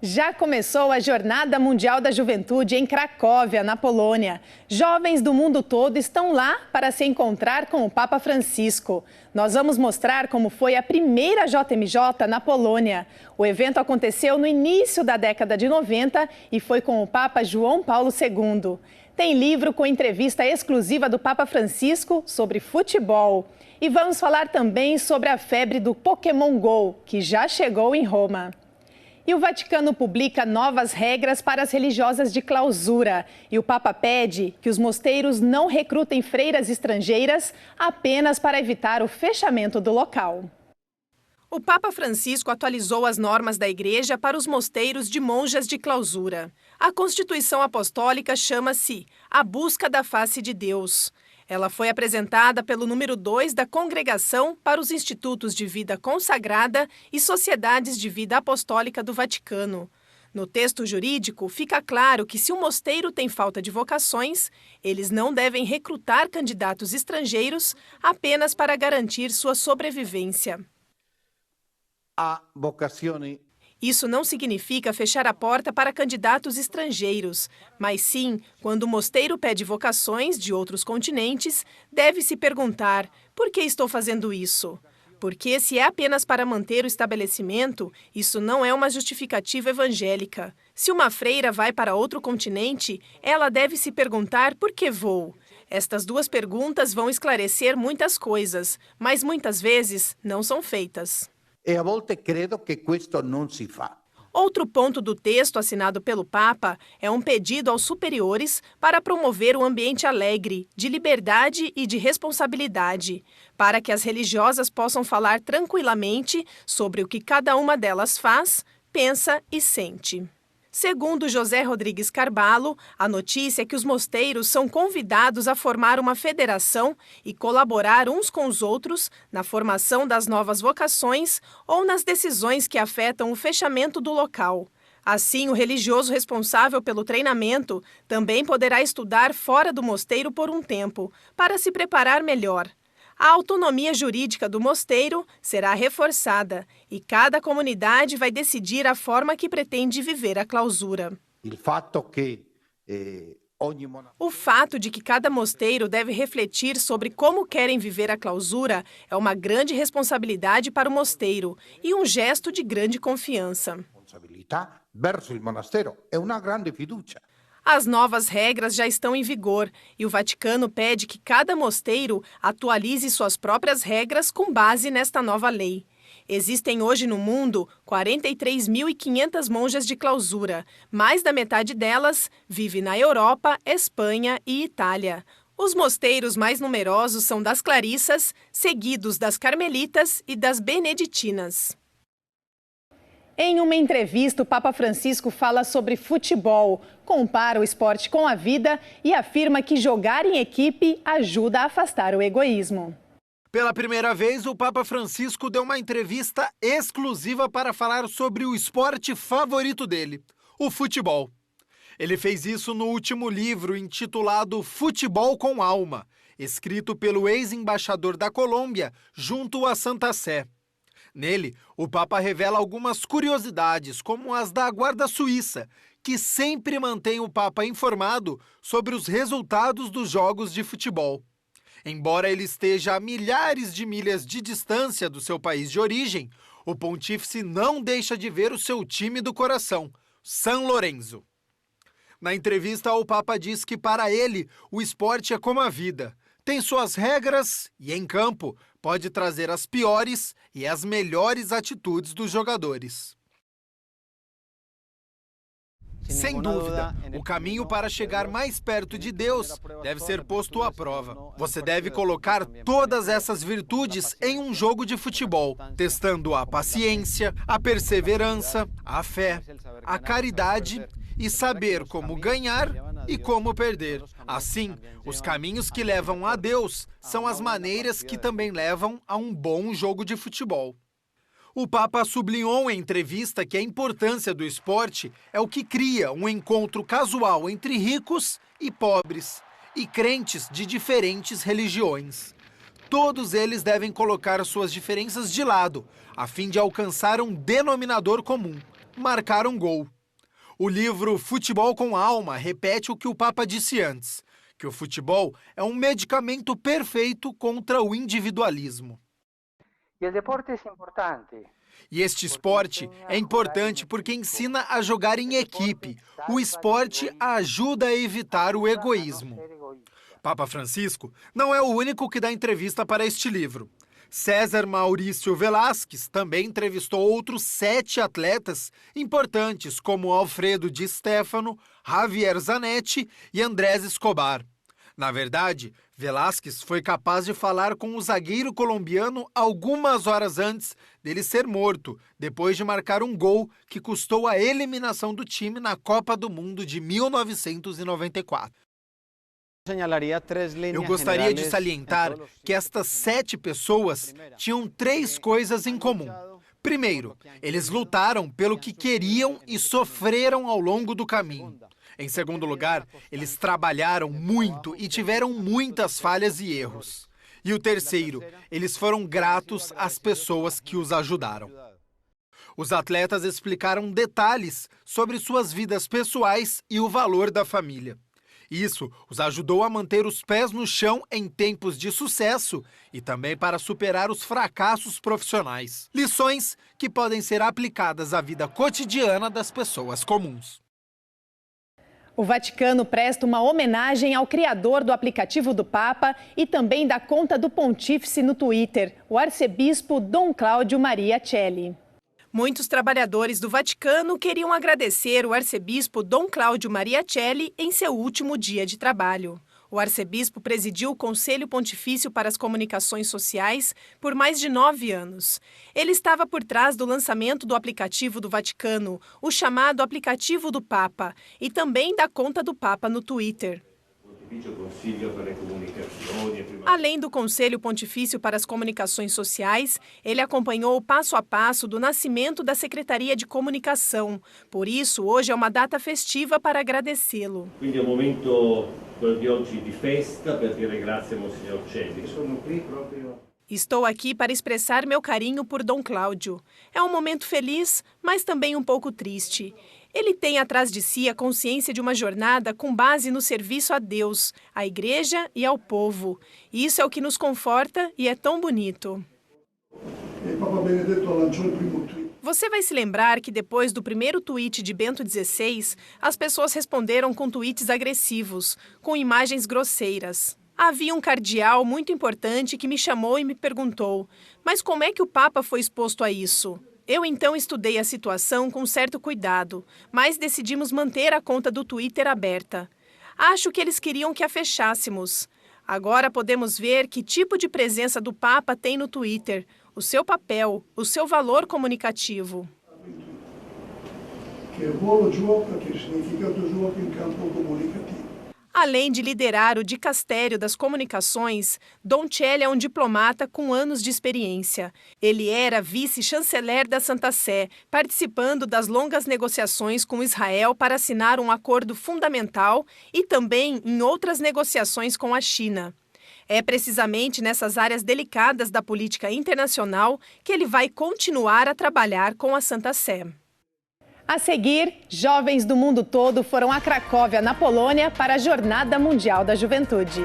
Já começou a Jornada Mundial da Juventude em Cracóvia, na Polônia. Jovens do mundo todo estão lá para se encontrar com o Papa Francisco. Nós vamos mostrar como foi a primeira JMJ na Polônia. O evento aconteceu no início da década de 90 e foi com o Papa João Paulo II. Tem livro com entrevista exclusiva do Papa Francisco sobre futebol. E vamos falar também sobre a febre do Pokémon GO, que já chegou em Roma. E o Vaticano publica novas regras para as religiosas de clausura. E o Papa pede que os mosteiros não recrutem freiras estrangeiras apenas para evitar o fechamento do local. O Papa Francisco atualizou as normas da Igreja para os mosteiros de monjas de clausura. A Constituição Apostólica chama-se A Busca da Face de Deus. Ela foi apresentada pelo número 2 da Congregação para os Institutos de Vida Consagrada e Sociedades de Vida Apostólica do Vaticano. No texto jurídico, fica claro que se um mosteiro tem falta de vocações, eles não devem recrutar candidatos estrangeiros apenas para garantir sua sobrevivência. Isso não significa fechar a porta para candidatos estrangeiros, mas sim, quando o mosteiro pede vocações de outros continentes, deve se perguntar: por que estou fazendo isso? Porque se é apenas para manter o estabelecimento, isso não é uma justificativa evangélica. Se uma freira vai para outro continente, ela deve se perguntar: por que vou? Estas duas perguntas vão esclarecer muitas coisas, mas muitas vezes não são feitas. E a volte credo che questo non si fa. Outro ponto do texto assinado pelo Papa é um pedido aos superiores para promover um ambiente alegre, de liberdade e de responsabilidade, para que as religiosas possam falar tranquilamente sobre o que cada uma delas faz, pensa e sente. Segundo José Rodrigues Carballo, a notícia é que os mosteiros são convidados a formar uma federação e colaborar uns com os outros na formação das novas vocações ou nas decisões que afetam o fechamento do local. Assim, o religioso responsável pelo treinamento também poderá estudar fora do mosteiro por um tempo, para se preparar melhor. A autonomia jurídica do mosteiro será reforçada e cada comunidade vai decidir a forma que pretende viver a clausura. O fato de que cada mosteiro deve refletir sobre como querem viver a clausura é uma grande responsabilidade para o mosteiro e um gesto de grande confiança. As novas regras já estão em vigor e o Vaticano pede que cada mosteiro atualize suas próprias regras com base nesta nova lei. Existem hoje no mundo 43.500 monjas de clausura. Mais da metade delas vive na Europa, Espanha e Itália. Os mosteiros mais numerosos são das Clarissas, seguidos das Carmelitas e das Beneditinas. Em uma entrevista, o Papa Francisco fala sobre futebol, compara o esporte com a vida e afirma que jogar em equipe ajuda a afastar o egoísmo. Pela primeira vez, o Papa Francisco deu uma entrevista exclusiva para falar sobre o esporte favorito dele, o futebol. Ele fez isso no último livro intitulado Futebol com Alma, escrito pelo ex-embaixador da Colômbia junto à Santa Sé. Nele, o Papa revela algumas curiosidades, como as da Guarda Suíça, que sempre mantém o Papa informado sobre os resultados dos jogos de futebol. Embora ele esteja a milhares de milhas de distância do seu país de origem, o pontífice não deixa de ver o seu time do coração, San Lorenzo. Na entrevista, o Papa diz que para ele o esporte é como a vida. Tem suas regras e, em campo, pode trazer as piores e as melhores atitudes dos jogadores. Sem dúvida, o caminho para chegar mais perto de Deus deve ser posto à prova. Você deve colocar todas essas virtudes em um jogo de futebol, testando a paciência, a perseverança, a fé, a caridade e saber como ganhar e como perder. Assim, os caminhos que levam a Deus são as maneiras que também levam a um bom jogo de futebol. O Papa sublinhou em entrevista que a importância do esporte é o que cria um encontro casual entre ricos e pobres, e crentes de diferentes religiões. Todos eles devem colocar suas diferenças de lado, a fim de alcançar um denominador comum, marcar um gol. O livro Futebol com Alma repete o que o Papa disse antes, que o futebol é um medicamento perfeito contra o individualismo. E este esporte é importante porque ensina a jogar em equipe. O esporte ajuda a evitar o egoísmo. Papa Francisco não é o único que dá entrevista para este livro. César Maurício Velasquez também entrevistou outros 7 atletas importantes, como Alfredo Di Stéfano, Javier Zanetti e Andrés Escobar. Na verdade, Velasquez foi capaz de falar com o zagueiro colombiano algumas horas antes dele ser morto, depois de marcar um gol que custou a eliminação do time na Copa do Mundo de 1994. Eu gostaria de salientar que estas 7 pessoas tinham 3 coisas em comum. Primeiro, eles lutaram pelo que queriam e sofreram ao longo do caminho. Em segundo lugar, eles trabalharam muito e tiveram muitas falhas e erros. E o terceiro, eles foram gratos às pessoas que os ajudaram. Os atletas explicaram detalhes sobre suas vidas pessoais e o valor da família. Isso os ajudou a manter os pés no chão em tempos de sucesso e também para superar os fracassos profissionais. Lições que podem ser aplicadas à vida cotidiana das pessoas comuns. O Vaticano presta uma homenagem ao criador do aplicativo do Papa e também da conta do Pontífice no Twitter, o arcebispo Dom Cláudio Maria Celli. Muitos trabalhadores do Vaticano queriam agradecer o arcebispo Dom Cláudio Maria Celli em seu último dia de trabalho. O arcebispo presidiu o Conselho Pontifício para as Comunicações Sociais por mais de 9 anos. Ele estava por trás do lançamento do aplicativo do Vaticano, o chamado aplicativo do Papa, e também da conta do Papa no Twitter. Além do Conselho Pontifício para as Comunicações Sociais, ele acompanhou o passo a passo do nascimento da Secretaria de Comunicação. Por isso, hoje é uma data festiva para agradecê-lo. Quindi é um momento quello di oggi di festa per dire grazie a Monsignor Celli. Sono qui proprio... Estou aqui para expressar meu carinho por Dom Cláudio. É um momento feliz, mas também um pouco triste. Ele tem atrás de si a consciência de uma jornada com base no serviço a Deus, à Igreja e ao povo. Isso é o que nos conforta e é tão bonito. Você vai se lembrar que depois do primeiro tweet de Bento XVI, as pessoas responderam com tweets agressivos, com imagens grosseiras. Havia um cardeal muito importante que me chamou e me perguntou: mas como é que o Papa foi exposto a isso? Eu então estudei a situação com certo cuidado, mas decidimos manter a conta do Twitter aberta. Acho que eles queriam que a fechássemos. Agora podemos ver que tipo de presença do Papa tem no Twitter, o seu papel, o seu valor comunicativo. Que ruolo gioca, que significato gioca em campo comunicativo. Além de liderar o dicastério das comunicações, Dom Celli é um diplomata com anos de experiência. Ele era vice-chanceler da Santa Sé, participando das longas negociações com Israel para assinar um acordo fundamental e também em outras negociações com a China. É precisamente nessas áreas delicadas da política internacional que ele vai continuar a trabalhar com a Santa Sé. A seguir, jovens do mundo todo foram a Cracóvia, na Polônia, para a Jornada Mundial da Juventude.